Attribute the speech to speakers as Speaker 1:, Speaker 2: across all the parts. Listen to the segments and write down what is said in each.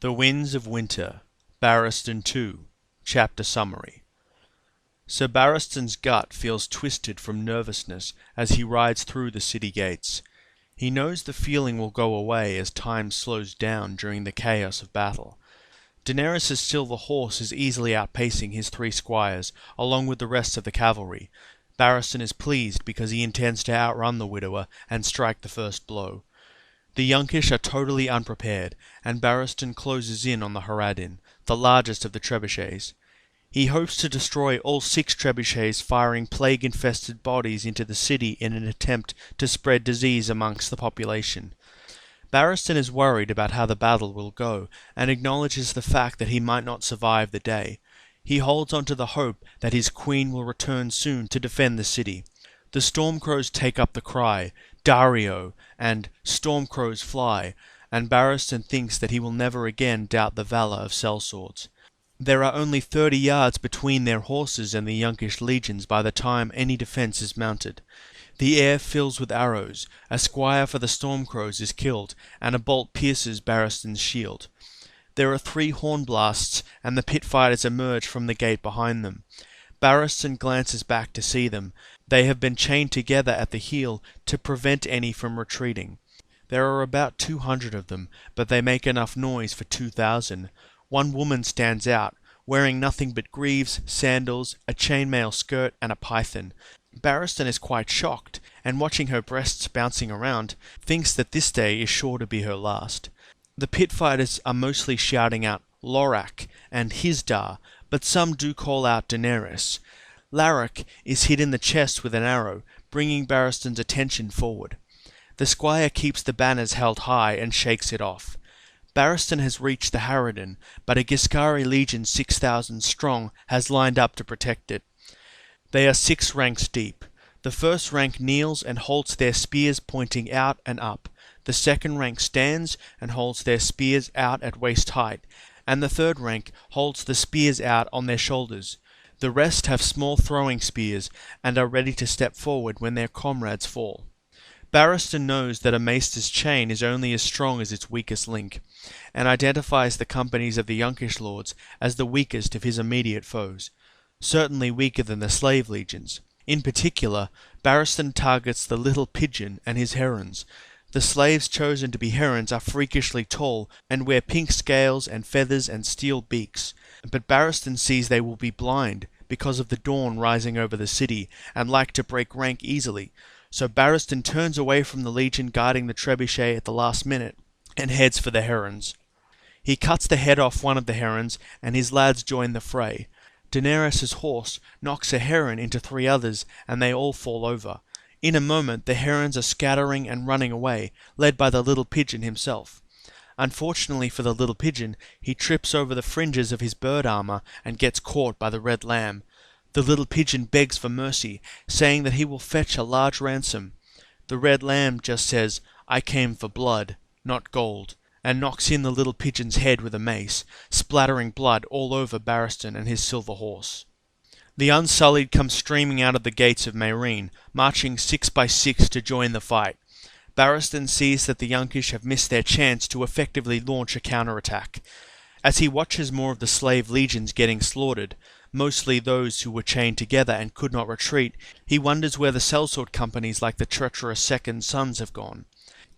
Speaker 1: The Winds of Winter, Barristan II, Chapter Summary. Sir Barristan's gut feels twisted from nervousness as he rides through the city gates. He knows the feeling will go away as time slows down during the chaos of battle. Daenerys' silver horse is easily outpacing his 3 squires, along with the rest of the cavalry. Barristan is pleased because he intends to outrun the widower and strike the first blow. The Yunkish are totally unprepared, and Barristan closes in on the Harradin, the largest of the trebuchets. He hopes to destroy all 6 trebuchets, firing plague-infested bodies into the city in an attempt to spread disease amongst the population. Barristan is worried about how the battle will go, and acknowledges the fact that he might not survive the day. He holds on to the hope that his queen will return soon to defend the city. The Stormcrows take up the cry, Dario, and Stormcrows fly, and Barristan thinks that he will never again doubt the valour of sellswords. There are only 30 yards between their horses and the Yunkish legions by the time any defence is mounted. The air fills with arrows, a squire for the Stormcrows is killed, and a bolt pierces Barristan's shield. There are 3 horn blasts, and the pit fighters emerge from the gate behind them. Barristan glances back to see them. They have been chained together at the heel to prevent any from retreating. There are about 200 of them, but they make enough noise for 2,000. One woman stands out, wearing nothing but greaves, sandals, a chainmail skirt, and a python. Barristan is quite shocked, and watching her breasts bouncing around, thinks that this day is sure to be her last. The pit fighters are mostly shouting out Lorak and Hisdar, but some do call out Daenerys. Larak is hit in the chest with an arrow, bringing Barristan's attention forward. The squire keeps the banners held high and shakes it off. Barristan has reached the Harradin, but a Giscari legion 6,000 strong has lined up to protect it. They are 6 ranks deep. The first rank kneels and holds their spears pointing out and up. The second rank stands and holds their spears out at waist height, and the third rank holds the spears out on their shoulders. The rest have small throwing spears and are ready to step forward when their comrades fall. Barristan knows that a maester's chain is only as strong as its weakest link, and identifies the companies of the Yunkish lords as the weakest of his immediate foes, certainly weaker than the slave legions. In particular, Barristan targets the little pigeon and his herons. The slaves chosen to be herons are freakishly tall and wear pink scales and feathers and steel beaks, but Barristan sees they will be blind because of the dawn rising over the city and like to break rank easily, so Barristan turns away from the legion guarding the trebuchet at the last minute and heads for the herons. He cuts the head off one of the herons and his lads join the fray. Daenerys' horse knocks a heron into 3 others and they all fall over. In a moment the herons are scattering and running away, led by the little pigeon himself. Unfortunately for the little pigeon, he trips over the fringes of his bird armour and gets caught by the red lamb. The little pigeon begs for mercy, saying that he will fetch a large ransom. The red lamb just says, "I came for blood, not gold," and knocks in the little pigeon's head with a mace, splattering blood all over Barristan and his silver horse. The Unsullied come streaming out of the gates of Meereen, marching 6 by 6 to join the fight. Barristan sees that the Yunkish have missed their chance to effectively launch a counterattack. As he watches more of the slave legions getting slaughtered, mostly those who were chained together and could not retreat, he wonders where the sellsword companies like the treacherous Second Sons have gone.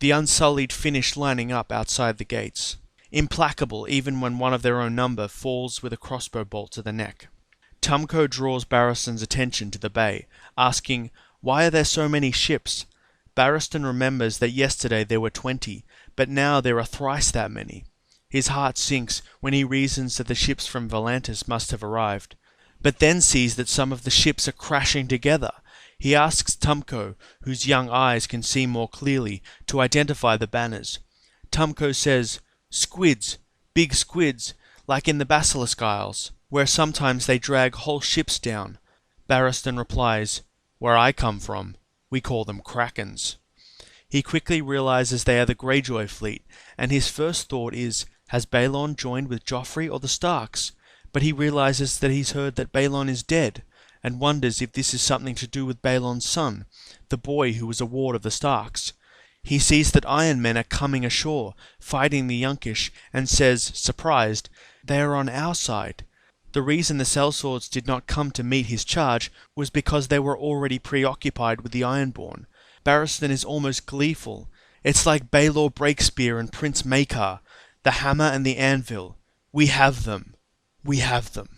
Speaker 1: The Unsullied finish lining up outside the gates, implacable even when one of their own number falls with a crossbow bolt to the neck. Tumco draws Barristan's attention to the bay, asking, "Why are there so many ships?" Barristan remembers that yesterday there were 20, but now there are thrice that many. His heart sinks when he reasons that the ships from Volantis must have arrived, but then sees that some of the ships are crashing together. He asks Tumco, whose young eyes can see more clearly, to identify the banners. Tumco says, "Squids, big squids, like in the Basilisk Isles, where sometimes they drag whole ships down." Barristan replies, "Where I come from, we call them krakens." He quickly realizes they are the Greyjoy fleet, and his first thought is, has Balon joined with Joffrey or the Starks? But he realizes that he's heard that Balon is dead, and wonders if this is something to do with Balon's son, the boy who was a ward of the Starks. He sees that Iron Men are coming ashore, fighting the Yunkish, and says, surprised, "They are on our side." The reason the sellswords did not come to meet his charge was because they were already preoccupied with the Ironborn. Barristan is almost gleeful. It's like Baelor Breakspear and Prince Maekar, the hammer and the anvil. We have them. We have them.